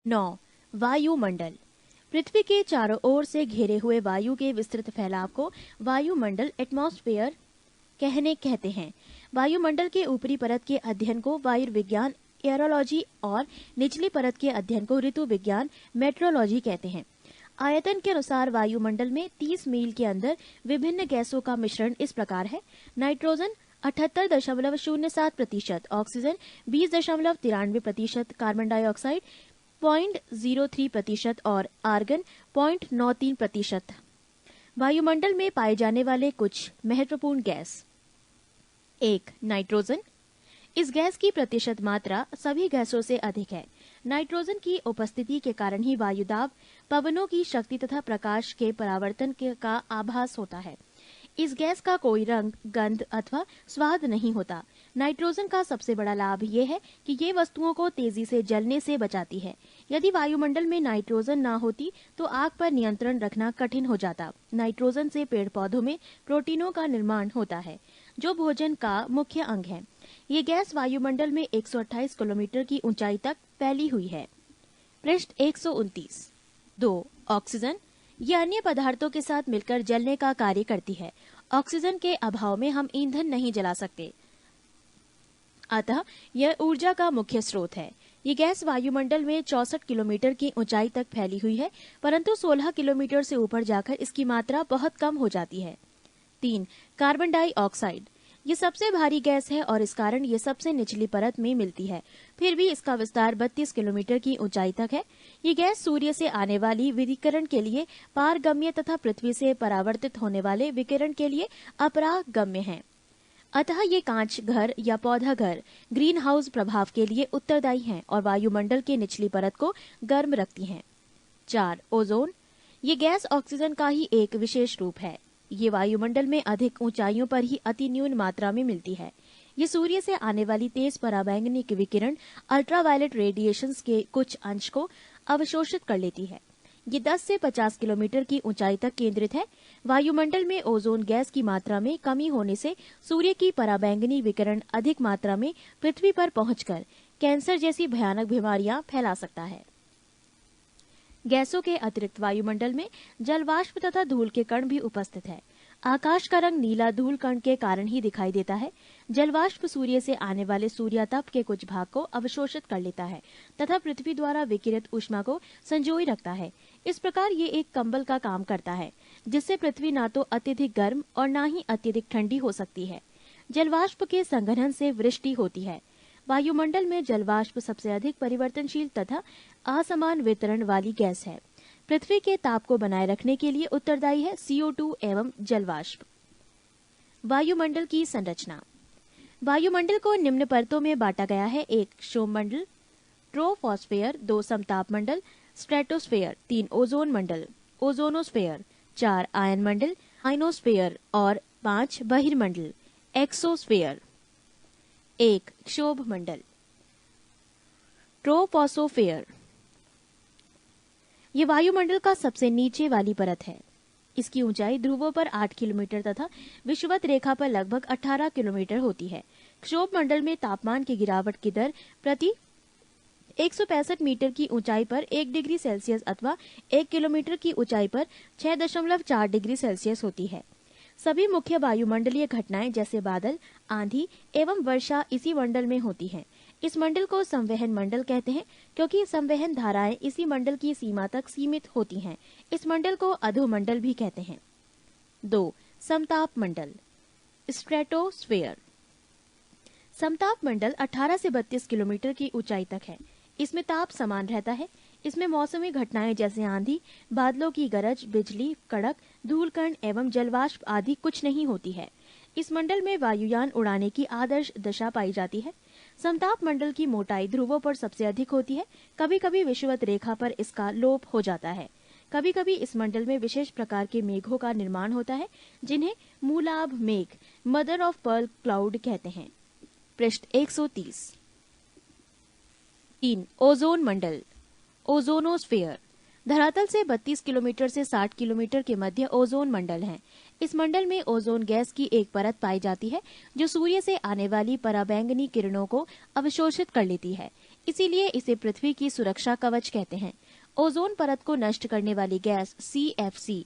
9. वायुमंडल। पृथ्वी के चारों ओर से घिरे हुए वायु के विस्तृत फैलाव को वायुमंडल एटमॉस्फेयर कहते हैं। वायुमंडल के ऊपरी परत के अध्ययन को वायुविज्ञान एयरोलॉजी और निचली परत के अध्ययन को ऋतु विज्ञान मेट्रोलॉजी कहते हैं। आयतन के अनुसार वायुमंडल में 30 मील के अंदर विभिन्न गैसों का मिश्रण इस प्रकार है। नाइट्रोजन 78.07%, ऑक्सीजन 20.93%, कार्बन डाइऑक्साइड 0.03% और आर्गन 0.93%। वायुमंडल में पाए जाने वाले कुछ महत्वपूर्ण गैस। 1. नाइट्रोजन। इस गैस की प्रतिशत मात्रा सभी गैसों से अधिक है। नाइट्रोजन की उपस्थिति के कारण ही वायुदाब, पवनों की शक्ति तथा प्रकाश के परावर्तन का आभास होता है। इस गैस का कोई रंग, गंध अथवा स्वाद नहीं होता। नाइट्रोजन का सबसे बड़ा लाभ ये है कि ये वस्तुओं को तेजी से जलने से बचाती है। यदि वायुमंडल में नाइट्रोजन ना होती तो आग पर नियंत्रण रखना कठिन हो जाता। नाइट्रोजन से पेड़ पौधों में प्रोटीनों का निर्माण होता है, जो भोजन का मुख्य अंग है। ये गैस वायुमंडल में 128 किलोमीटर की ऊंचाई तक फैली हुई है। पृष्ठ 129। 2. ऑक्सीजन। ये अन्य पदार्थों के साथ मिलकर जलने का कार्य करती है। ऑक्सीजन के अभाव में हम ईंधन नहीं जला सकते, अतः यह ऊर्जा का मुख्य स्रोत है। ये गैस वायुमंडल में 64 किलोमीटर की ऊंचाई तक फैली हुई है, परंतु 16 किलोमीटर से ऊपर जाकर इसकी मात्रा बहुत कम हो जाती है। 3. Carbon dioxide. ये सबसे भारी गैस है और इस कारण ये सबसे निचली परत में मिलती है। फिर भी इसका विस्तार 32 किलोमीटर की ऊंचाई तक है। ये गैस सूर्य से आने वाली विकिरण के लिए पारगम्य तथा पृथ्वी से परावर्तित होने वाले विकिरण के लिए अपरागम्य है। अतः ये कांच घर या पौधा घर, ग्रीन हाउस प्रभाव के लिए उत्तरदायी हैं और वायुमंडल के निचली परत को गर्म रखती हैं। 4. ओजोन। ये गैस ऑक्सीजन का ही एक विशेष रूप है। ये वायुमंडल में अधिक ऊंचाइयों पर ही अति न्यून मात्रा में मिलती है। ये सूर्य से आने वाली तेज पराबैंगनी विकिरण अल्ट्रावायलेट रेडिएशंस के कुछ अंश को अवशोषित कर लेती है। ये 10 से 50 किलोमीटर की ऊंचाई तक केंद्रित है। वायुमंडल में ओजोन गैस की मात्रा में कमी होने से सूर्य की पराबैंगनी विकिरण अधिक मात्रा में पृथ्वी पर पहुंचकर कैंसर जैसी भयानक बीमारियां फैला सकता है। गैसों के अतिरिक्त वायुमंडल में जलवाष्प तथा धूल के कण भी उपस्थित है। आकाश का रंग नीला धूल कण के कारण ही दिखाई देता है। जलवाष्प सूर्य से आने वाले सूर्यातप के कुछ भाग को अवशोषित कर लेता है तथा पृथ्वी द्वारा विकिरित ऊष्मा को संजोए रखता है। इस प्रकार ये एक कंबल का काम करता है, जिससे पृथ्वी न तो अत्यधिक गर्म और न ही अत्यधिक ठंडी हो सकती है। जलवाष्प के संघनन से वृष्टि होती है। वायुमंडल में जलवाष्प सबसे अधिक परिवर्तनशील तथा असमान वितरण वाली गैस है। पृथ्वी के ताप को बनाए रखने के लिए उत्तरदायी है CO2 एवं जलवाष्प। वायुमंडल की संरचना। वायुमंडल को निम्न परतों में बांटा गया है। 1. क्षोभमंडल, ट्रोपोस्फेयर। 2. समताप मंडल, स्ट्रेटोस्फेयर। 3. ओजोन मंडल, ओजोनोस्फेयर। 4. आयन मंडल, आयनोस्फेयर। और 5. बहिर्मंडल, एक्सोस्फेयर। 1. क्षोभ मंडल, ट्रोपोस्फेयर। ये वायुमंडल का सबसे नीचे वाली परत है। इसकी ऊंचाई ध्रुवों पर 8 किलोमीटर तथा विषुवत रेखा पर लगभग 18 किलोमीटर होती है। क्षोभ मंडल में तापमान की गिरावट की दर प्रति 165 मीटर की ऊंचाई पर 1 डिग्री सेल्सियस अथवा 1 किलोमीटर की ऊंचाई पर 6.4 डिग्री सेल्सियस होती है। सभी मुख्य वायुमंडलीय घटनाएं जैसे बादल, आंधी एवं वर्षा इसी मंडल में होती हैं। इस मंडल को संवहन मंडल कहते हैं, क्योंकि संवहन धाराएं इसी मंडल की सीमा तक सीमित होती हैं। इस मंडल को अधोमंडल भी कहते हैं। 2. समताप मंडल, स्ट्रेटोस्फेयर। समताप मंडल 18 से 32 किलोमीटर की ऊंचाई तक है। इसमें ताप समान रहता है। इसमें मौसमी घटनाएं जैसे आंधी, बादलों की गरज, बिजली कड़क, धूलकण एवं जलवाष्प आदि कुछ नहीं होती है। इस मंडल में वायुयान उड़ाने की आदर्श दशा पाई जाती है। समताप मंडल की मोटाई ध्रुवों पर सबसे अधिक होती है। कभी कभी विषुवत रेखा पर इसका लोप हो जाता है। कभी कभी इस मंडल में विशेष प्रकार के मेघों का निर्माण होता है, जिन्हें मूलाभ मेघ, मदर ऑफ पर्ल क्लाउड कहते हैं। पृष्ठ 130। 3. ओजोन मंडल, ओजोनोस्फेयर। धरातल से 32 किलोमीटर से 60 किलोमीटर के मध्य ओजोन मंडल है। इस मंडल में ओजोन गैस की एक परत पाई जाती है, जो सूर्य से आने वाली पराबैंगनी किरणों को अवशोषित कर लेती है। इसीलिए इसे पृथ्वी की सुरक्षा कवच कहते हैं। ओजोन परत को नष्ट करने वाली गैस CFC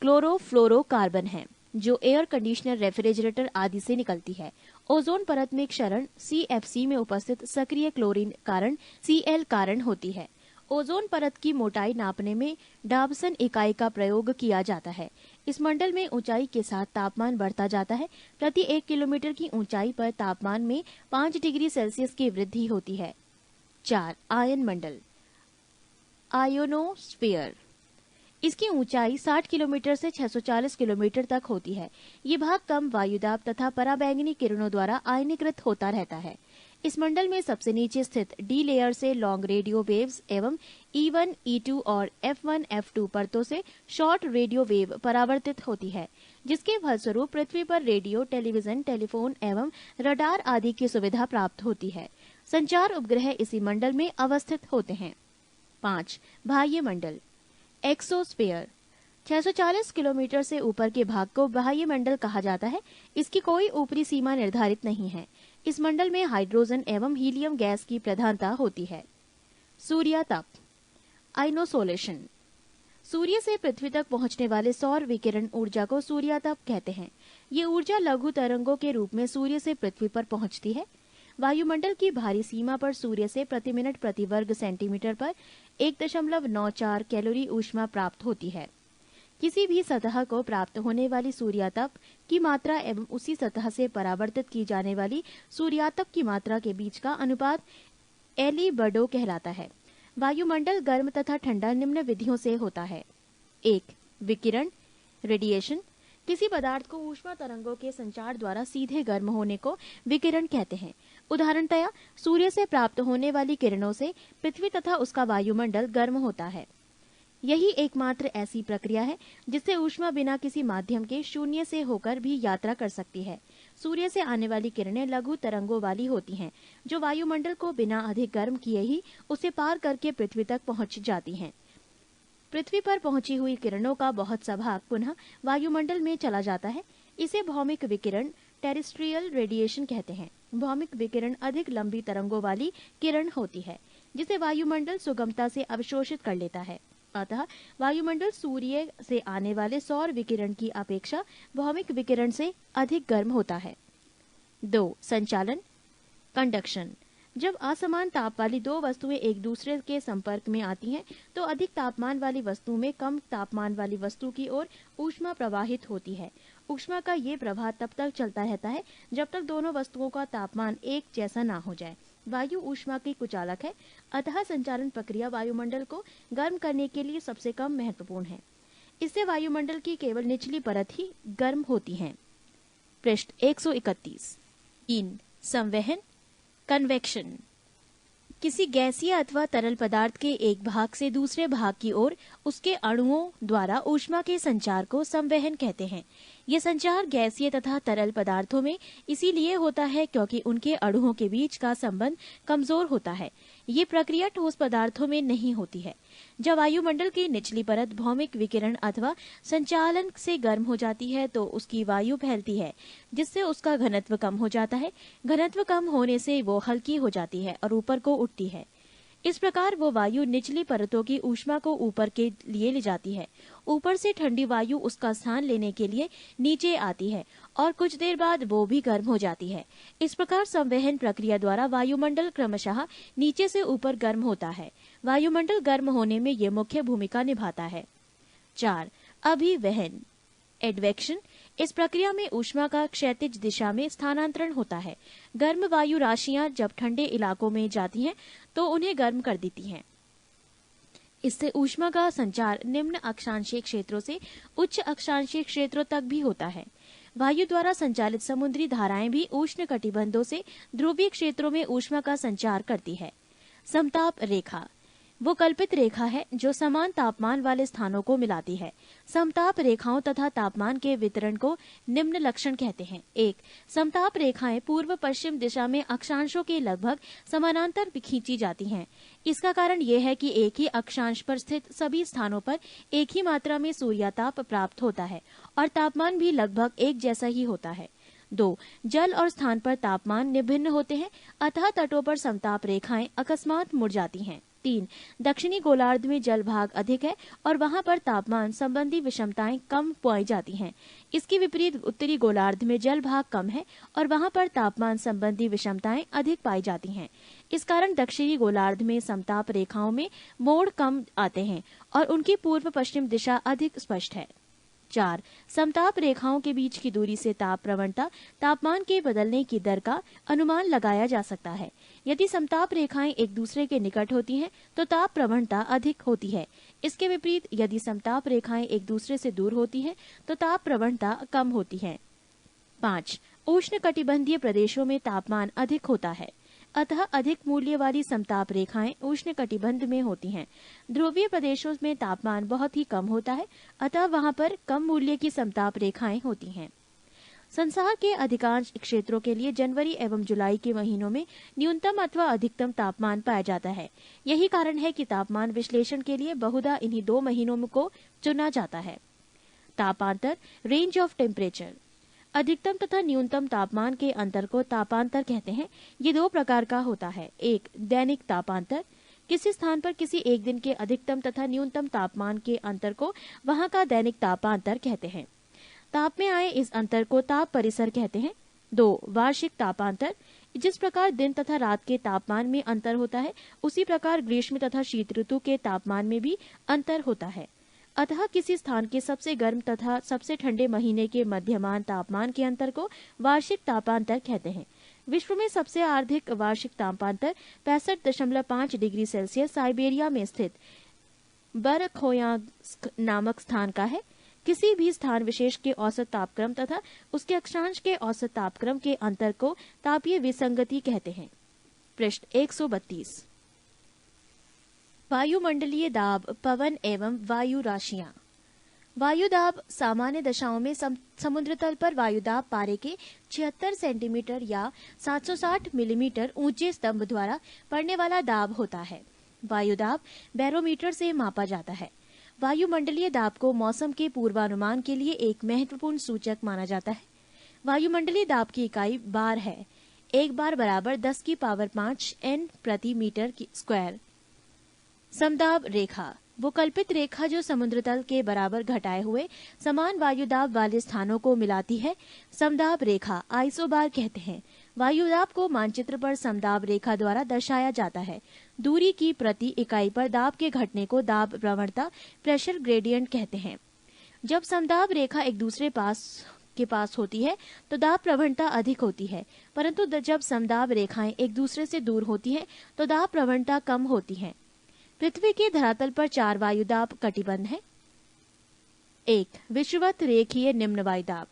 क्लोरोफ्लोरोकार्बन है, जो एयर कंडीशनर, रेफ्रिजरेटर आदि से निकलती है। ओजोन परत में क्षरण CFC में उपस्थित सक्रिय क्लोरीन कारण Cl कारण होती है। ओजोन परत की मोटाई नापने में डाबसन इकाई का प्रयोग किया जाता है। इस मंडल में ऊंचाई के साथ तापमान बढ़ता जाता है। प्रति 1 किलोमीटर की ऊंचाई पर तापमान में 5 डिग्री सेल्सियस की वृद्धि होती है। 4. आयन मंडल, आयोनोस्फीयर। इसकी ऊंचाई 60 किलोमीटर से 640 किलोमीटर तक होती है। ये भाग कम वायुदाब तथा पराबैंगनी किरणों द्वारा आयनीकृत होता रहता है। इस मंडल में सबसे नीचे स्थित डी लेयर से लॉन्ग रेडियो वेव्स एवं E1, E2 और F1, F2 परतों से शॉर्ट रेडियो वेव परावर्तित होती है, जिसके फलस्वरूप पृथ्वी पर रेडियो, टेलीविजन, टेलीफोन एवं रडार आदि की सुविधा प्राप्त होती है। संचार उपग्रह इसी मंडल में अवस्थित होते हैं। 5. बाह्य मंडल, एक्सोस्फीयर। 640 किलोमीटर से ऊपर के भाग को बाह्य मंडल कहा जाता है। इसकी कोई ऊपरी सीमा निर्धारित नहीं है। इस मंडल में हाइड्रोजन एवं हीलियम गैस की प्रधानता होती है। सूर्यातप, आइनोसोलेशन। सूर्य से पृथ्वी तक पहुंचने वाले सौर विकिरण ऊर्जा को सूर्यातप कहते हैं। ये ऊर्जा लघु तरंगों के रूप में सूर्य से पृथ्वी पर पहुंचती है। वायुमंडल की बाहरी सीमा पर सूर्य से प्रति मिनट प्रति वर्ग सेंटीमीटर पर 1.94 कैलोरी ऊष्मा प्राप्त होती है। किसी भी सतह को प्राप्त होने वाली सूर्यातप की मात्रा एवं उसी सतह से परावर्तित की जाने वाली सूर्यातप की मात्रा के बीच का अनुपात एलिबडो कहलाता है। वायुमंडल गर्म तथा ठंडा निम्न विधियों से होता है। 1. विकिरण, रेडिएशन। किसी पदार्थ को ऊष्मा तरंगों के संचार द्वारा सीधे गर्म होने को विकिरण कहते हैं। उदाहरणतया सूर्य से प्राप्त होने वाली किरणों से पृथ्वी तथा उसका वायुमंडल गर्म होता है। यही एकमात्र ऐसी प्रक्रिया है जिससे ऊष्मा बिना किसी माध्यम के शून्य से होकर भी यात्रा कर सकती है। सूर्य से आने वाली किरणें लघु तरंगों वाली होती हैं, जो वायुमंडल को बिना अधिक गर्म किए ही उसे पार करके पृथ्वी तक पहुंच जाती हैं। पृथ्वी पर पहुंची हुई किरणों का बहुत सा भाग पुनः वायुमंडल में चला जाता है। इसे भौमिक विकिरण, टेरेस्ट्रियल रेडिएशन कहते हैं। भौमिक विकिरण अधिक लंबी तरंगों वाली किरण होती है, जिसे वायुमंडल सुगमता से अवशोषित कर लेता है। अतः वायुमंडल सूर्य से आने वाले सौर विकिरण की अपेक्षा भौमिक विकिरण से अधिक गर्म होता है। 2. संचालन, कंडक्शन। जब असमान ताप वाली दो वस्तुएं एक दूसरे के संपर्क में आती हैं, तो अधिक तापमान वाली वस्तु में कम तापमान वाली वस्तु की ओर ऊष्मा प्रवाहित होती है। ऊष्मा का ये प्रवाह तब तक चलता रहता है जब तक दोनों वस्तुओं का तापमान एक जैसा ना हो जाए। वायु ऊष्मा की कुचालक है, अतः संचालन प्रक्रिया वायुमंडल को गर्म करने के लिए सबसे कम महत्वपूर्ण है। इससे वायुमंडल की केवल निचली परत ही गर्म होती है। पृष्ठ 131। 3. संवहन, कन्वेक्शन। किसी गैसीय अथवा तरल पदार्थ के एक भाग से दूसरे भाग की ओर उसके अणुओं द्वारा ऊष्मा के संचार को संवहन कहते हैं। यह संचार गैसीय तथा तरल पदार्थों में इसीलिए होता है क्योंकि उनके अणुओं के बीच का संबंध कमजोर होता है। ये प्रक्रिया ठोस पदार्थों में नहीं होती है। जब वायुमंडल की निचली परत भौमिक विकिरण अथवा संचालन से गर्म हो जाती है तो उसकी वायु फैलती है, जिससे उसका घनत्व कम हो जाता है। घनत्व कम होने से वो हल्की हो जाती है और ऊपर को उठती है। इस प्रकार वो वायु निचली परतों की ऊष्मा को ऊपर के लिए ले जाती है। ऊपर से ठंडी वायु उसका स्थान लेने के लिए नीचे आती है और कुछ देर बाद वो भी गर्म हो जाती है। इस प्रकार संवहन प्रक्रिया द्वारा वायुमंडल क्रमशः नीचे से ऊपर गर्म होता है। वायुमंडल गर्म होने में ये मुख्य भूमिका निभाता है। 4. अभिवहन, एडवेक्शन। इस प्रक्रिया में ऊष्मा का क्षैतिज दिशा में स्थानांतरण होता है। गर्म वायु राशियां जब ठंडे इलाकों में जाती हैं तो उन्हें गर्म कर देती हैं। इससे ऊष्मा का संचार निम्न अक्षांशीय क्षेत्रों से उच्च अक्षांशीय क्षेत्रों तक भी होता है। वायु द्वारा संचालित समुद्री धाराएं भी उष्ण कटिबंधों से ध्रुवीय क्षेत्रों में ऊष्मा का संचार करती है। समताप रेखा वो कल्पित रेखा है जो समान तापमान वाले स्थानों को मिलाती है। समताप रेखाओं तथा तापमान के वितरण को निम्न लक्षण कहते हैं। 1. समताप रेखाएं पूर्व पश्चिम दिशा में अक्षांशों के लगभग समानांतर खींची जाती हैं। इसका कारण यह है कि एक ही अक्षांश पर स्थित सभी स्थानों पर एक ही मात्रा में सूर्याताप प्राप्त होता है और तापमान भी लगभग एक जैसा ही होता है। 2. जल और स्थान पर तापमान भिन्न होते हैं, अतः तटों पर समताप रेखाएं अकस्मात मुड़ जाती हैं। 3. दक्षिणी गोलार्ध में जल भाग अधिक है और वहां पर तापमान संबंधी विषमताएं कम पाई जाती हैं। इसके विपरीत उत्तरी गोलार्ध में जल भाग कम है और वहां पर तापमान संबंधी विषमताएं अधिक पाई जाती हैं। इस कारण दक्षिणी गोलार्ध में समताप रेखाओं में मोड़ कम आते हैं और उनकी पूर्व पश्चिम दिशा अधिक स्पष्ट है। 4. समताप रेखाओं के बीच की दूरी से ताप प्रवणता, तापमान के बदलने की दर का अनुमान लगाया जा सकता है। यदि समताप रेखाएं एक दूसरे के निकट होती हैं, तो ताप प्रवणता अधिक होती है। इसके विपरीत यदि समताप रेखाएं एक दूसरे से दूर होती हैं, तो ताप प्रवणता कम होती है। 5. उष्णकटिबंधीय प्रदेशों में तापमान अधिक होता है, अतः अधिक मूल्य वाली समताप रेखाएं उष्णकटिबंध में होती हैं। ध्रुवीय प्रदेशों में तापमान बहुत ही कम होता है, अतः वहां पर कम मूल्य की समताप रेखाएं होती हैं। संसार के अधिकांश क्षेत्रों के लिए जनवरी एवं जुलाई के महीनों में न्यूनतम अथवा अधिकतम तापमान पाया जाता है। यही कारण है कि तापमान विश्लेषण के लिए बहुधा इन्हीं 2 महीनों को चुना जाता है। तापांतर, रेंज ऑफ टेम्परेचर। अधिकतम तथा न्यूनतम तापमान के अंतर को तापांतर कहते हैं। ये 2 प्रकार का होता है। 1. दैनिक तापांतर। किसी स्थान पर किसी एक दिन के अधिकतम तथा न्यूनतम तापमान के अंतर को वहां का दैनिक तापांतर कहते हैं। ताप में आए इस अंतर को ताप परिसर कहते हैं। 2. वार्षिक तापांतर। जिस प्रकार दिन तथा रात के तापमान में अंतर होता है, उसी प्रकार ग्रीष्म तथा शीत ऋतु के तापमान में भी अंतर होता है। अतः किसी स्थान के सबसे गर्म तथा सबसे ठंडे महीने के मध्यमान तापमान के अंतर को वार्षिक तापांतर कहते हैं। विश्व में सबसे अधिक वार्षिक तापांतर 65.5 डिग्री सेल्सियस साइबेरिया में स्थित बरखोयांस्क नामक स्थान का है। किसी भी स्थान विशेष के औसत तापक्रम तथा उसके अक्षांश के औसत तापक्रम के अंतर को तापीय विसंगति कहते हैं। पृष्ठ 132। वायुमंडलीय दाब, पवन एवं वायु राशियां। वायुदाब सामान्य दशाओं में समुद्र तल पर वायुदाब पारे के 76 सेंटीमीटर या 760 मिलीमीटर ऊंचे स्तंभ द्वारा पड़ने वाला दाब होता है। वायुदाब बैरोमीटर से मापा जाता है। वायुमंडलीय दाब को मौसम के पूर्वानुमान के लिए एक महत्वपूर्ण सूचक माना जाता है। वायुमंडलीय दाब की इकाई बार है। 1 बार बराबर 10 की पावर 5 N प्रति मीटर स्क्वायर। समदाब रेखा वो कल्पित रेखा जो समुद्र तल के बराबर घटाए हुए समान वायुदाब वाले स्थानों को मिलाती है, समदाब रेखा आइसोबार कहते हैं। वायुदाब को मानचित्र पर समदाब रेखा द्वारा दर्शाया जाता है। दूरी की प्रति इकाई पर दाब के घटने को दाब प्रवणता, प्रेशर ग्रेडियंट कहते हैं। जब समदाब रेखा एक दूसरे के पास होती है तो दाब प्रवणता अधिक होती है, परंतु जब समदाब रेखाएं एक दूसरे से दूर होती हैं तो दाब प्रवणता कम होती है। पृथ्वी के धरातल पर 4 वायुदाब कटिबंध हैं। 1. विषुवत रेखीय निम्न वायुदाब।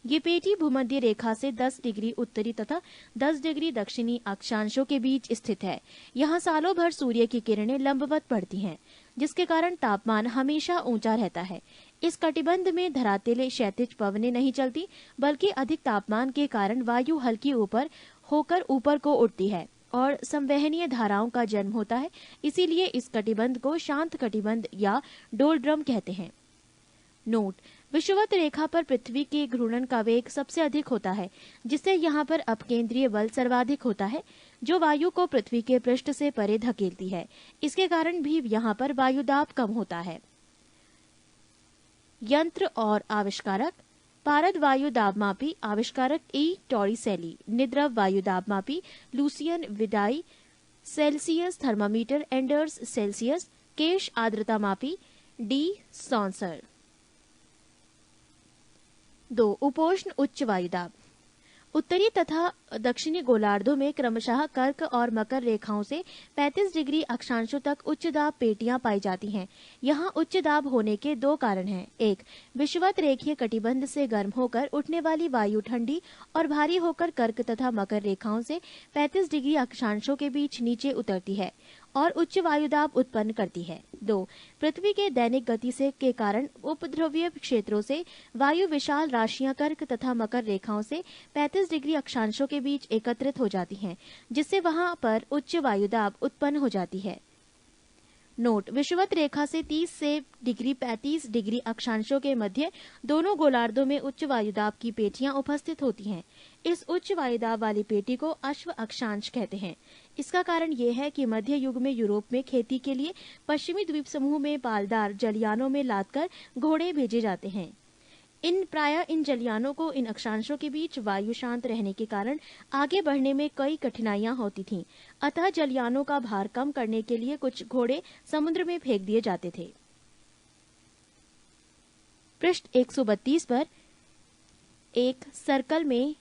ये पेटी भूमध्य रेखा से 10 डिग्री उत्तरी तथा 10 डिग्री दक्षिणी अक्षांशों के बीच स्थित है। यहाँ सालों भर सूर्य की किरणें लंबवत पड़ती हैं, जिसके कारण तापमान हमेशा ऊंचा रहता है। इस कटिबंध में धरातलीय क्षैतिज पवनें नहीं चलती, बल्कि अधिक तापमान के कारण वायु हल्की ऊपर होकर ऊपर को उठती है और संवहनीय धाराओं का जन्म होता है। इसीलिए इस कटिबंध को शांत कटिबंध या डोलड्रम कहते हैं। नोट: विषुवत रेखा पर पृथ्वी के घूर्णन का वेग सबसे अधिक होता है, जिससे यहाँ पर अपकेंद्रीय बल सर्वाधिक होता है, जो वायु को पृथ्वी के पृष्ठ से परे धकेलती है। इसके कारण भी यहाँ पर वायुदाब कम होता है। यंत्र और आविष्कारक: पारद वायु दाबमापी आविष्कारक E. टॉरिसेली, निद्रव वायु दाबमापी Lucien Vidie, Celsius thermometer Anders Celsius, केश आर्द्रता मापी D. सॉन्सर। 2. उपोष्ण उच्च वायुदाब। उत्तरी तथा दक्षिणी गोलार्धों में क्रमशः कर्क और मकर रेखाओं से 35 डिग्री अक्षांशों तक उच्च दाब पेटियां पाई जाती हैं। यहाँ उच्च दाब होने के 2 कारण हैं। 1. विषुवत रेखीय कटिबंध से गर्म होकर उठने वाली वायु ठंडी और भारी होकर कर्क तथा मकर रेखाओं से 35 डिग्री अक्षांशों के बीच नीचे उतरती है और उच्च वायुदाब उत्पन्न करती है। 2. पृथ्वी के दैनिक गति से के कारण उपध्रुवीय क्षेत्रों से वायु विशाल राशियां कर्क तथा मकर रेखाओं से 35 डिग्री अक्षांशों के बीच एकत्रित हो जाती हैं, जिससे वहां पर उच्च वायुदाब उत्पन्न हो जाती है। नोट, विषुवत रेखा से 30 से डिग्री 35 डिग्री अक्षांशों के मध्य दोनों गोलार्धों में उच्च वायुदाब की पेटियां उपस्थित होती हैं। इस उच्च वायुदाब वाली पेटी को अश्व अक्षांश कहते हैं। इसका कारण ये है कि मध्य युग में यूरोप में खेती के लिए पश्चिमी द्वीप समूह में पालदार जलयानों में लादकर घोड़े भेजे जाते हैं। इन जलयानों को इन अक्षांशों के बीच वायु शांत रहने के कारण आगे बढ़ने में कई कठिनाइयां होती थीं। अतः जलयानों का भार कम करने के लिए कुछ घोड़े समुद्र में फेंक दिए जाते थे। पृष्ठ 132 पर एक सर्कल में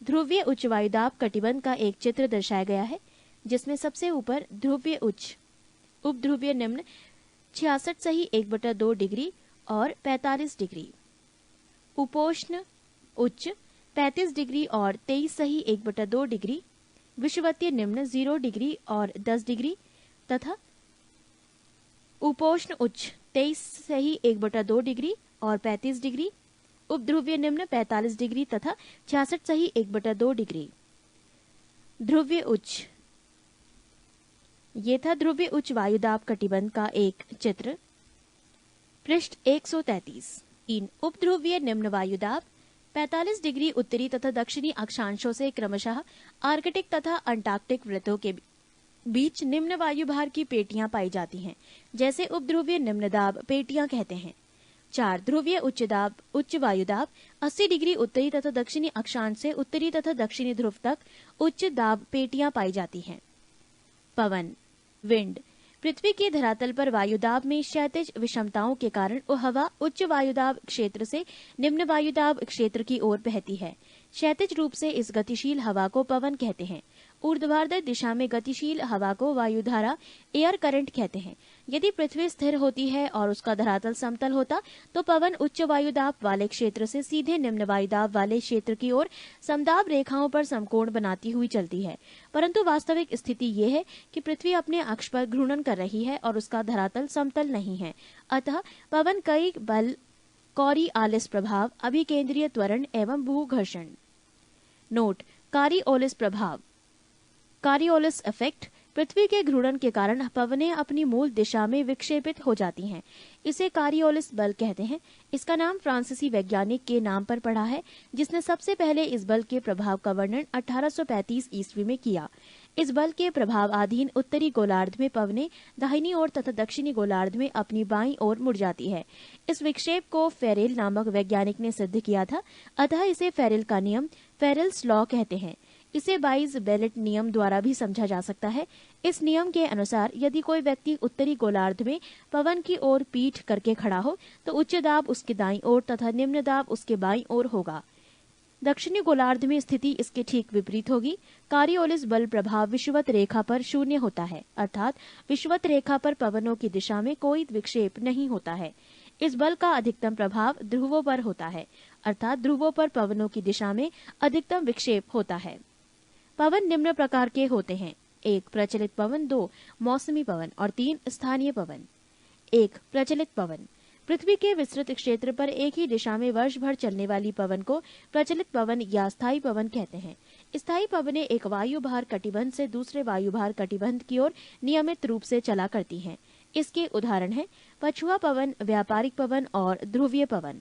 ध्रुवीय उच्च वायुदाब कटिबंध का एक चित्र दर्शाया गया है, जिसमें सबसे ऊपर ध्रुवीय उच्च, उपध्रुवीय निम्न 66 सही 1/2 डिग्री और 45 डिग्री, उपोष्ण उच्च 35 डिग्री और 23 सही 1/2 डिग्री, विषुवतीय निम्न 0 डिग्री और 10 डिग्री तथा उपोष्ण उच्च 23 सही 1/2 डिग्री और 35 डिग्री, उपध्रुवीय निम्न 45 डिग्री तथा 66 सही 1/2 डिग्री। ध्रुवीय उच्च, ये था ध्रुवीय उच्च वायुदाब कटिबंध का एक चित्र। पृष्ठ 133। इन उपध्रुवीय निम्न वायुदाब 45 डिग्री उत्तरी तथा दक्षिणी अक्षांशों से क्रमशः आर्कटिक तथा अंटार्कटिक वृत्तों के बीच निम्न वायुभार की पेटियां पाई जाती हैं, जैसे उपध्रुवीय निम्न दाब पेटियां कहते हैं। 4 ध्रुवीय उच्च वायुदाब 80 डिग्री उत्तरी तथा दक्षिणी अक्षांश से उत्तरी तथा दक्षिणी ध्रुव तक उच्च दाब पेटियां पाई जाती हैं। पवन, विंड, पृथ्वी के धरातल पर वायुदाब में क्षैतिज विषमताओं के कारण हवा उच्च वायुदाब क्षेत्र से निम्न वायुदाब क्षेत्र की ओर बहती है। क्षैतिज रूप से इस गतिशील हवा को पवन कहते हैं। ऊर्ध्वाधर दिशा में गतिशील हवा को वायुधारा एयर करंट कहते हैं। यदि पृथ्वी स्थिर होती है और उसका धरातल समतल होता तो पवन उच्च वायुदाब वाले क्षेत्र से सीधे निम्न वायुदाब वाले क्षेत्र की ओर समदाब रेखाओं पर समकोण बनाती हुई चलती है। परंतु वास्तविक स्थिति ये है कि पृथ्वी अपने अक्ष पर घूर्णन कर रही है और उसका धरातल समतल नहीं है। अतः पवन कई बल, कॉरियोलिस प्रभाव, अभिकेंद्रीय त्वरण एवं भूघर्षण। नोट, कॉरियोलिस प्रभाव, कॉरियोलिस इफेक्ट, पृथ्वी के घूर्णन के कारण पवनें अपनी मूल दिशा में विक्षेपित हो जाती हैं। इसे कॉरियोलिस बल कहते हैं। इसका नाम फ्रांसीसी वैज्ञानिक के नाम पर पड़ा है, जिसने सबसे पहले इस बल के प्रभाव का वर्णन 1835 ईस्वी में किया। इस बल के प्रभावाधीन उत्तरी गोलार्ध में पवनें दाहिनी ओर तथा दक्षिणी गोलार्ध में अपनी बाईं ओर मुड़ जाती है। इस विक्षेप को फेरेल नामक वैज्ञानिक ने सिद्ध किया था, अतः इसे फेरेल का नियम, फेरेल्स लॉ कहते हैं। इसे बाइज बेलेट नियम द्वारा भी समझा जा सकता है। इस नियम के अनुसार यदि कोई व्यक्ति उत्तरी गोलार्ध में पवन की ओर पीठ करके खड़ा हो तो उच्च दाब उसके दाईं ओर तथा निम्न दाब उसके बाईं ओर होगा। दक्षिणी गोलार्ध में स्थिति इसके ठीक विपरीत होगी। कॉरियोलिस बल प्रभाव विषुवत रेखा पर शून्य होता है, अर्थात विषुवत रेखा पर पवनों की दिशा में कोई विक्षेप नहीं होता है। इस बल का अधिकतम प्रभाव ध्रुवों पर होता है, अर्थात ध्रुवों पर पवनों की दिशा में अधिकतम विक्षेप होता है। पवन निम्न प्रकार के होते हैं: 1 प्रचलित पवन, 2 मौसमी पवन और 3 स्थानीय पवन। 1 प्रचलित पवन, पृथ्वी के विस्तृत क्षेत्र पर एक ही दिशा में वर्ष भर चलने वाली पवन को प्रचलित पवन या स्थायी पवन कहते हैं। स्थायी पवनें एक वायुभार कटिबंध से दूसरे वायुभार कटिबंध की ओर नियमित रूप से चला करती हैं। इसके उदाहरण हैं पछुआ पवन, व्यापारिक पवन और ध्रुवीय पवन।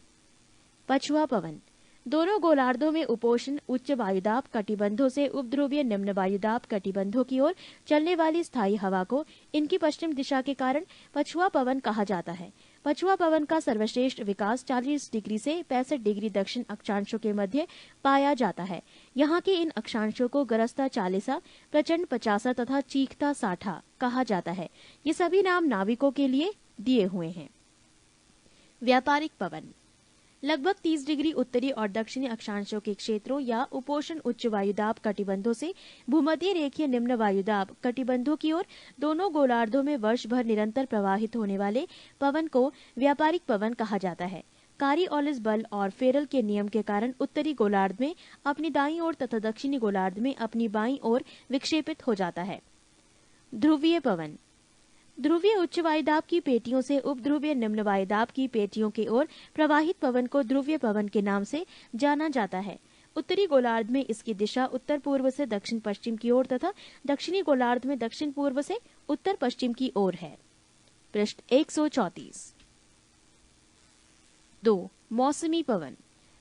पछुआ पवन, दोनों गोलार्धों में उपोष्ण उच्च वायुदाब कटिबंधों से उपध्रुवीय निम्न वायुदाब कटिबंधों की ओर चलने वाली स्थायी हवा को इनकी पश्चिम दिशा के कारण पछुआ पवन कहा जाता है। पछुआ पवन का सर्वश्रेष्ठ विकास 40 डिग्री से 65 डिग्री दक्षिण अक्षांशों के मध्य पाया जाता है। यहाँ के इन अक्षांशों को गरजता 40, प्रचंड 50 तथा चीखता 60 कहा जाता है। ये सभी नाम नाविकों के लिए दिए हुए हैं। व्यापारिक पवन, लगभग 30 डिग्री उत्तरी और दक्षिणी अक्षांशों के क्षेत्रों या उपोष्ण उच्च वायुदाब कटिबंधों से भूमध्य रेखीय निम्न वायुदाब कटिबंधों की ओर दोनों गोलार्धों में वर्ष भर निरंतर प्रवाहित होने वाले पवन को व्यापारिक पवन कहा जाता है। कॉरियोलिस बल और फेरेल के नियम के कारण उत्तरी गोलार्ध में अपनी दाईं ओर तथा दक्षिणी गोलार्ध में अपनी बाईं ओर विक्षेपित हो जाता है। ध्रुवीय पवन, ध्रुवीय उच्च वायुदाब की पेटियों से उपध्रुवीय निम्न वायुदाब की पेटियों की ओर प्रवाहित पवन को ध्रुवीय पवन के नाम से जाना जाता है। उत्तरी गोलार्ध में इसकी दिशा उत्तर पूर्व से दक्षिण पश्चिम की ओर तथा दक्षिणी गोलार्ध में दक्षिण पूर्व से उत्तर पश्चिम की ओर है। पृष्ठ 134। 2. मौसमी पवन।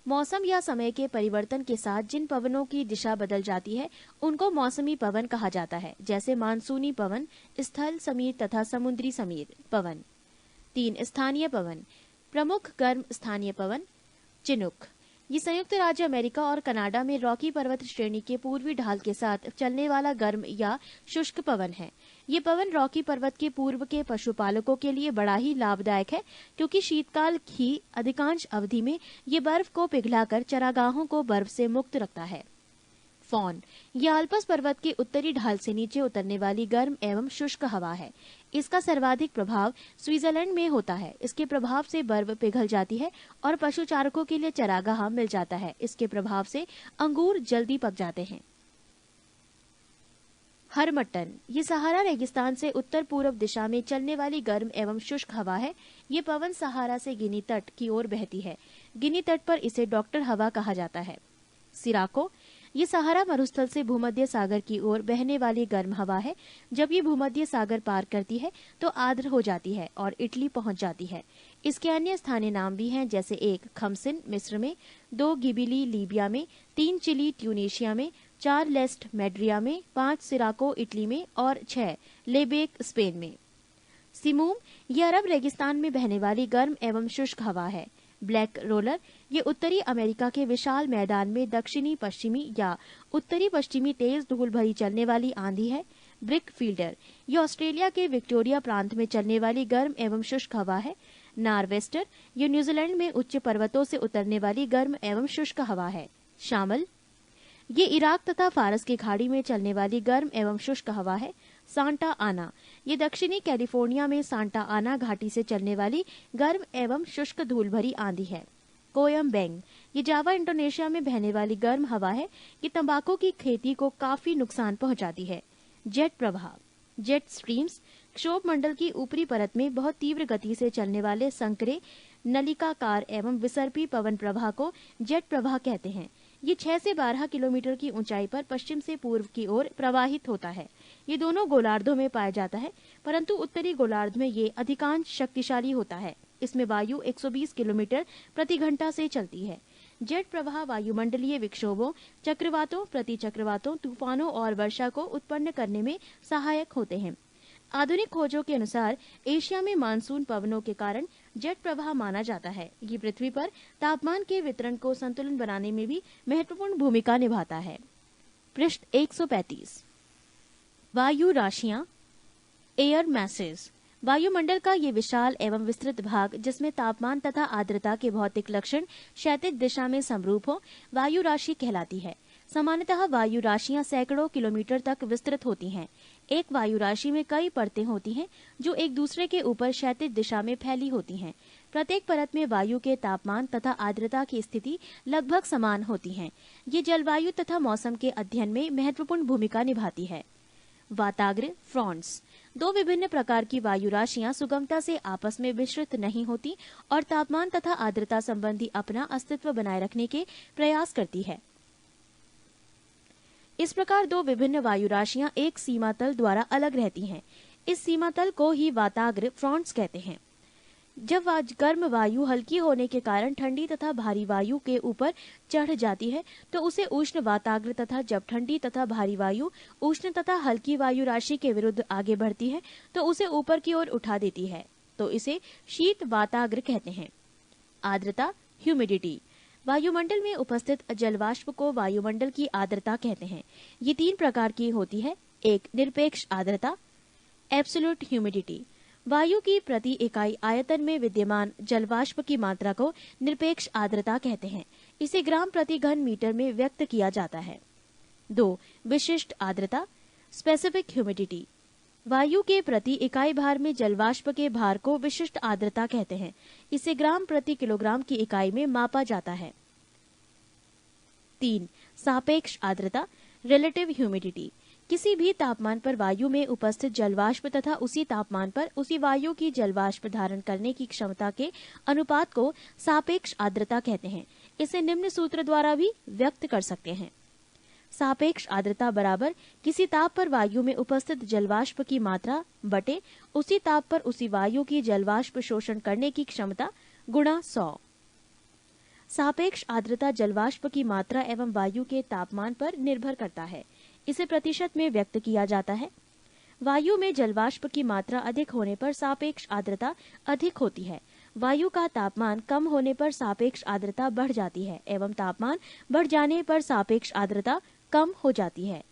मौसम या समय के परिवर्तन के साथ जिन पवनों की दिशा बदल जाती है उनको मौसमी पवन कहा जाता है, जैसे मानसूनी पवन, स्थल समीर तथा समुद्री समीर पवन। 3. स्थानीय पवन। प्रमुख गर्म स्थानीय पवन चिनूक। ये संयुक्त राज्य अमेरिका और कनाडा में रॉकी पर्वत श्रेणी के पूर्वी ढाल के साथ चलने वाला गर्म या शुष्क पवन है। ये पवन रॉकी पर्वत के पूर्व के पशुपालकों के लिए बड़ा ही लाभदायक है, क्योंकि शीतकाल की अधिकांश अवधि में ये बर्फ को पिघलाकर चरागाहों को बर्फ से मुक्त रखता है। फॉन। यह आल्प्स पर्वत के उत्तरी ढाल से नीचे उतरने वाली गर्म एवं शुष्क हवा है। इसका सर्वाधिक प्रभाव स्विट्जरलैंड में होता है। इसके प्रभाव से बर्फ पिघल जाती है और पशु चारकों के लिए चरागाह मिल जाता है। इसके प्रभाव से अंगूर जल्दी पक जाते हैं। हरमट्टन। ये सहारा रेगिस्तान से उत्तर पूर्व दिशा में चलने वाली गर्म एवं शुष्क हवा है। ये पवन सहारा से गिनी तट की ओर बहती है। गिनी तट पर इसे डॉक्टर हवा कहा जाता है। सिराको। ये सहारा मरुस्थल से भूमध्य सागर की ओर बहने वाली गर्म हवा है। जब ये भूमध्य सागर पार करती है तो आर्द्र हो जाती है और इटली पहुंच जाती है। इसके अन्य स्थानीय नाम भी हैं, जैसे 1. खमसिन मिस्र में, 2. गिबिली लीबिया में, 3. चिली ट्यूनीशिया में, 4. लेस्ट मेड्रिया में, 5. सिराको इटली में और 6. लेबेक स्पेन में। सिमूम। ये अरब रेगिस्तान में बहने वाली गर्म एवं शुष्क हवा है। Black roller. ये उत्तरी अमेरिका के विशाल मैदान में दक्षिणी पश्चिमी या उत्तरी पश्चिमी तेज धूल भरी चलने वाली आंधी है। Brick fielder. ये ऑस्ट्रेलिया के विक्टोरिया प्रांत में चलने वाली गर्म एवं शुष्क हवा है। नारवेस्टर। ये न्यूजीलैंड में उच्च पर्वतों से उतरने वाली गर्म एवं शुष्क हवा है। शामल। ये इराक तथा फारस की खाड़ी में चलने वाली गर्म एवं शुष्क हवा है। सांता आना। ये दक्षिणी कैलिफोर्निया में सांता आना घाटी से चलने वाली गर्म एवं शुष्क धूल भरी आंधी है। कोयम बेंग। ये जावा इंडोनेशिया में बहने वाली गर्म हवा है। ये तंबाकू की खेती को काफी नुकसान पहुंचाती है। जेट प्रवाह। Jet streams. क्षोभ मंडल की ऊपरी परत में बहुत तीव्र गति से चलने वाले संकरे, नलिकाकार एवं विसर्पी पवन प्रवाह को जेट प्रवाह कहते हैं। ये 6 से 12 किलोमीटर की ऊंचाई पर पश्चिम से पूर्व की ओर प्रवाहित होता है। ये दोनों गोलार्धों में पाया जाता है, परंतु उत्तरी गोलार्ध में ये अधिकांश शक्तिशाली होता है। इसमें वायु 120 किलोमीटर प्रति घंटा से चलती है। जेट प्रवाह वायुमंडलीय विक्षोभों, चक्रवातों, प्रतिचक्रवातों, तूफानों और वर्षा को उत्पन्न करने में सहायक होते हैं। आधुनिक खोजों के अनुसार एशिया में मानसून पवनों के कारण जेट प्रवाह माना जाता है। ये पृथ्वी पर तापमान के वितरण को संतुलन बनाने में भी महत्वपूर्ण भूमिका निभाता है। पृष्ठ 135। वायु राशियां, एयर मैसेज। वायुमंडल का ये विशाल एवं विस्तृत भाग, जिसमें तापमान तथा आर्द्रता के भौतिक लक्षण क्षैतिज दिशा में समरूप हो, वायु राशि कहलाती है। सामान्यतः वायु राशियां सैकड़ों किलोमीटर तक विस्तृत होती हैं। एक वायु राशि में कई परतें होती हैं जो एक दूसरे के ऊपर क्षैतिज दिशा में फैली होती हैं। प्रत्येक परत में वायु के तापमान तथा आर्द्रता की स्थिति लगभग समान होती है। ये जलवायु तथा मौसम के अध्ययन में महत्वपूर्ण भूमिका निभाती है। वाताग्र फ्रॉन्ट्स। 2 विभिन्न प्रकार की वायु राशियां सुगमता से आपस में मिश्रित नहीं होती और तापमान तथा आर्द्रता संबंधी अपना अस्तित्व बनाए रखने के प्रयास करती है। इस प्रकार 2 विभिन्न वायु राशियां एक सीमा तल द्वारा अलग रहती हैं। इस सीमा तल को ही वाताग्र फ्रॉन्ट्स कहते हैं। जब गर्म वायु हल्की होने के कारण ठंडी तथा भारी वायु के ऊपर चढ़ जाती है तो उसे उष्ण वाताग्र, तथा जब ठंडी तथा भारी वायु उष्ण तथा हल्की वायु राशि के विरुद्ध आगे बढ़ती है तो उसे ऊपर की ओर उठा देती है, तो इसे शीत वाताग्र कहते हैं। आर्द्रता ह्यूमिडिटी। वायुमंडल में उपस्थित जलवाष्प को वायुमंडल की आर्द्रता कहते हैं। ये 3 प्रकार की होती है। 1. निरपेक्ष आर्द्रता एब्सोल्यूट ह्यूमिडिटी। वायु की प्रति इकाई आयतन में विद्यमान जलवाष्प की मात्रा को निरपेक्ष आर्द्रता कहते हैं। इसे ग्राम प्रति घन मीटर में व्यक्त किया जाता है। 2. विशिष्ट आर्द्रता स्पेसिफिक ह्यूमिडिटी। वायु के प्रति इकाई भार में जलवाष्प के भार को विशिष्ट आर्द्रता कहते हैं। इसे ग्राम प्रति किलोग्राम की इकाई में मापा जाता है। 3. सापेक्ष आर्द्रता रिलेटिव ह्यूमिडिटी। किसी भी तापमान पर वायु में उपस्थित जलवाष्प तथा उसी तापमान पर उसी वायु की जलवाष्प धारण करने की क्षमता के अनुपात को सापेक्ष आर्द्रता कहते हैं। इसे निम्न सूत्र द्वारा भी व्यक्त कर सकते हैं। सापेक्ष आर्द्रता बराबर किसी ताप पर वायु में उपस्थित जलवाष्प की मात्रा बटे उसी ताप पर उसी वायु की जलवाष्प शोषण करने की क्षमता गुणा 100। सापेक्ष आर्द्रता जलवाष्प की मात्रा एवं वायु के तापमान पर निर्भर करता है। इसे प्रतिशत में व्यक्त किया जाता है। वायु में जलवाष्प की मात्रा अधिक होने पर सापेक्ष आर्द्रता अधिक होती है। वायु का तापमान कम होने पर सापेक्ष आर्द्रता बढ़ जाती है एवं तापमान बढ़ जाने पर सापेक्ष आर्द्रता कम हो जाती है।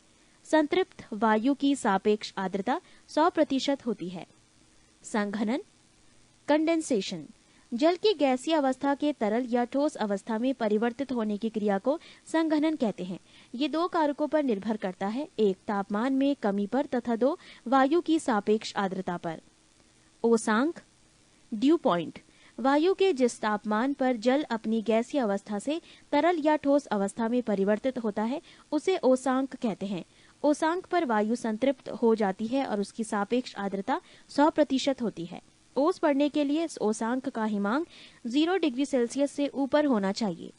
संतृप्त वायु की सापेक्ष आर्द्रता 100% होती है। संघनन, कंडेंसेशन, जल की गैसीय अवस्था के तरल या ठोस अवस्था में परिवर्तित होने की क्रिया को संघनन कहते हैं। ये दो कारकों पर निर्भर करता है, एक तापमान में कमी पर तथा दो वायु की सापेक्ष आर्द्रता पर। ओसांक, ड्यू पॉइंट, वायु के जिस तापमान पर जल अपनी गैसीय अवस्था से तरल या ठोस अवस्था में परिवर्तित होता है उसे ओसांक कहते हैं। ओसांक पर वायु संतृप्त हो जाती है और उसकी सापेक्ष आर्द्रता 100% होती है। ओस पड़ने के लिए इस ओसांक का हिमांक 0 डिग्री सेल्सियस से ऊपर होना चाहिए।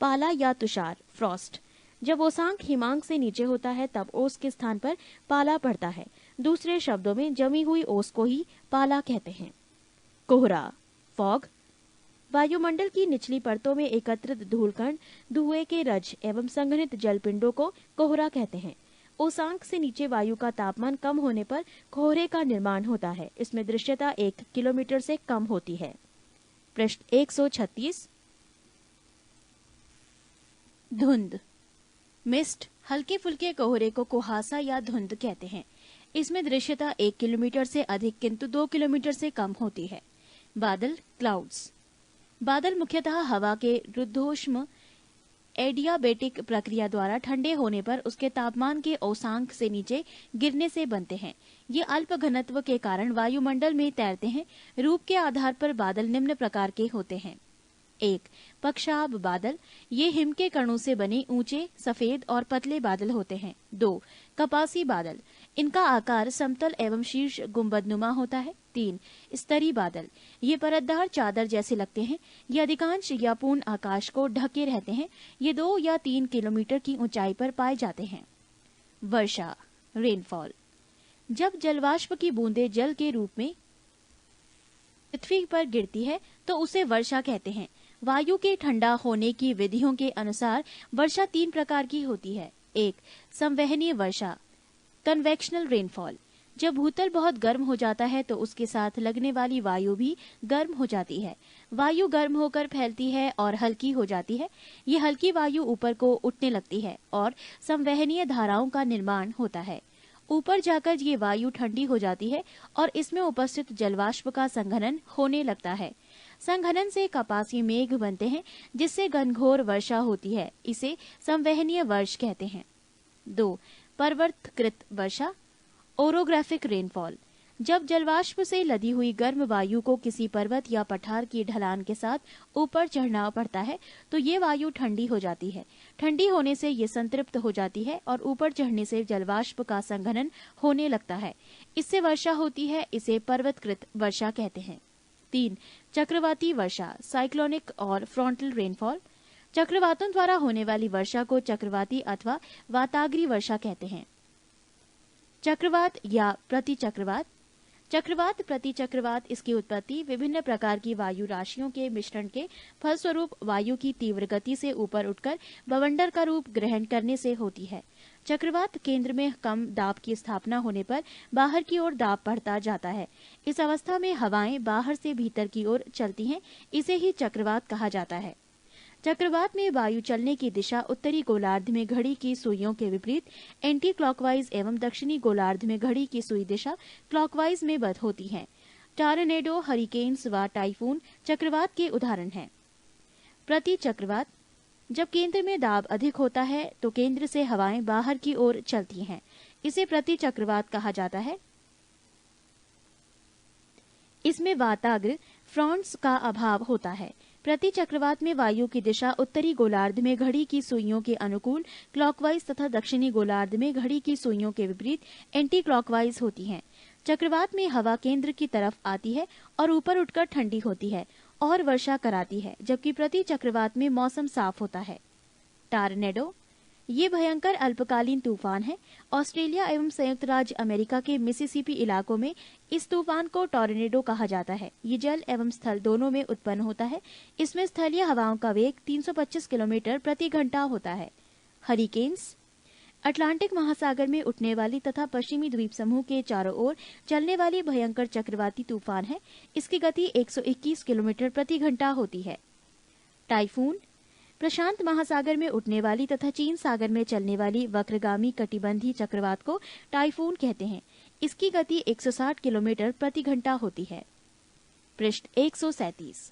पाला या तुषार, फ्रॉस्ट, जब ओसांक हिमांक से नीचे होता है तब ओस के स्थान पर पाला पड़ता है। दूसरे शब्दों में जमी हुई ओस को ही पाला कहते हैं। कोहरा, फॉग, वायुमंडल की निचली परतों में एकत्रित धूलकण, धुएं के रज एवं संघनित जलपिंडों को कोहरा कहते हैं। ओसांक से नीचे वायु का तापमान कम होने पर कोहरे का निर्माण होता है। इसमें दृश्यता 1 किलोमीटर से कम होती है। पृष्ठ 136। धुंध, मिस्ट, हल्के फुल्के कोहरे को कुहासा या धुंध कहते हैं। इसमें दृश्यता 1 किलोमीटर से अधिक किंतु 2 किलोमीटर से कम होती है। बादल, क्लाउड्स, बादल मुख्यतः हवा के रुद्धोष्म एडियाबेटिक प्रक्रिया द्वारा ठंडे होने पर उसके तापमान के औसांक से नीचे गिरने से बनते हैं। ये अल्प घनत्व के कारण वायुमंडल में तैरते हैं। रूप के आधार पर बादल निम्न प्रकार के होते हैं। 1. पक्षाब बादल, ये हिम के कणों से बने ऊंचे सफेद और पतले बादल होते हैं। 2. कपासी बादल, इनका आकार समतल एवं शीर्ष गुंबदनुमा होता है। 3. स्तरी बादल, ये परतदार चादर जैसे लगते हैं। ये अधिकांश या पूर्ण आकाश को ढके रहते हैं। ये 2 या 3 किलोमीटर की ऊंचाई पर पाए जाते हैं। वर्षा, रेनफॉल, जब जलवाष्प की बूंदें जल के रूप में पृथ्वी पर गिरती है तो उसे वर्षा कहते हैं। वायु के ठंडा होने की विधियों के अनुसार वर्षा 3 प्रकार की होती है। 1. संवहनीय वर्षा, कन्वेक्शनल रेनफॉल, जब भूतल बहुत गर्म हो जाता है तो उसके साथ लगने वाली वायु भी गर्म हो जाती है। वायु गर्म होकर फैलती है और हल्की हो जाती है। ये हल्की वायु ऊपर को उठने लगती है और संवहनीय धाराओं का निर्माण होता है। ऊपर जाकर ये वायु ठंडी हो जाती है और इसमें उपस्थित जलवाष्प का संघनन होने लगता है। संघनन से कपासी मेघ बनते हैं जिससे घनघोर वर्षा होती है। इसे संवहनीय वर्ष कहते हैं। 2. पर्वतकृत वर्षा, ओरोग्राफिक रेनफॉल, जब जलवाष्प से लदी हुई गर्म वायु को किसी पर्वत या पठार की ढलान के साथ ऊपर चढ़ना पड़ता है तो ये वायु ठंडी हो जाती है। ठंडी होने से ये संतृप्त हो जाती है और ऊपर चढ़ने से जलवाष्प का संघनन होने लगता है। इससे वर्षा होती है। इसे पर्वतकृत वर्षा कहते हैं। 3. चक्रवाती वर्षा, साइक्लोनिक और फ्रंटल रेनफॉल, चक्रवातों द्वारा होने वाली वर्षा को चक्रवाती अथवा वाताग्री वर्षा कहते हैं। चक्रवात या प्रतिचक्रवात, चक्रवात प्रतिचक्रवात, इसकी उत्पत्ति विभिन्न प्रकार की वायु राशियों के मिश्रण के फलस्वरूप वायु की तीव्र गति से ऊपर उठकर बवंडर का रूप ग्रहण करने से होती है। चक्रवात केंद्र में कम दाब की स्थापना होने पर बाहर की ओर दाब बढ़ता जाता है। इस अवस्था में हवाएं बाहर से भीतर की ओर चलती हैं। इसे ही चक्रवात कहा जाता है। चक्रवात में वायु चलने की दिशा उत्तरी गोलार्ध में घड़ी की सुइयों के विपरीत एंटी क्लॉकवाइज एवं दक्षिणी गोलार्ध में घड़ी की सुई दिशा क्लॉकवाइज में बद होती है। टॉर्नेडो, हरिकेन्स व टाइफून चक्रवात के उदाहरण हैं। प्रति चक्रवात, जब केंद्र में दाब अधिक होता है तो केंद्र से हवाएं बाहर की ओर चलती हैं। इसे प्रति चक्रवात कहा जाता है। इसमें वाताग्र फ्रंट्स का अभाव होता है। प्रति चक्रवात में वायु की दिशा उत्तरी गोलार्ध में घड़ी की सुइयों के अनुकूल क्लॉकवाइज तथा दक्षिणी गोलार्ध में घड़ी की सुइयों के विपरीत एंटी क्लॉकवाइज होती है। चक्रवात में हवा केंद्र की तरफ आती है और ऊपर उठकर ठंडी होती है और वर्षा कराती है, जबकि प्रति चक्रवात में मौसम साफ होता है। टॉर्नेडो, ये भयंकर अल्पकालीन तूफान है। ऑस्ट्रेलिया एवं संयुक्त राज्य अमेरिका के मिसिसिपी इलाकों में इस तूफान को टॉर्नेडो कहा जाता है। ये जल एवं स्थल दोनों में उत्पन्न होता है। इसमें स्थलीय हवाओं का वेग 325 किलोमीटर प्रति घंटा होता है। हरिकेन्स अटलांटिक महासागर में उठने वाली तथा पश्चिमी द्वीप समूह के चारों ओर चलने वाली भयंकर चक्रवाती तूफान है। इसकी गति 121 किलोमीटर प्रति घंटा होती है। टाइफून प्रशांत महासागर में उठने वाली तथा चीन सागर में चलने वाली वक्रगामी कटिबंधी चक्रवात को टाइफून कहते हैं। इसकी गति 160 किलोमीटर प्रति घंटा होती है। पृष्ठ 137।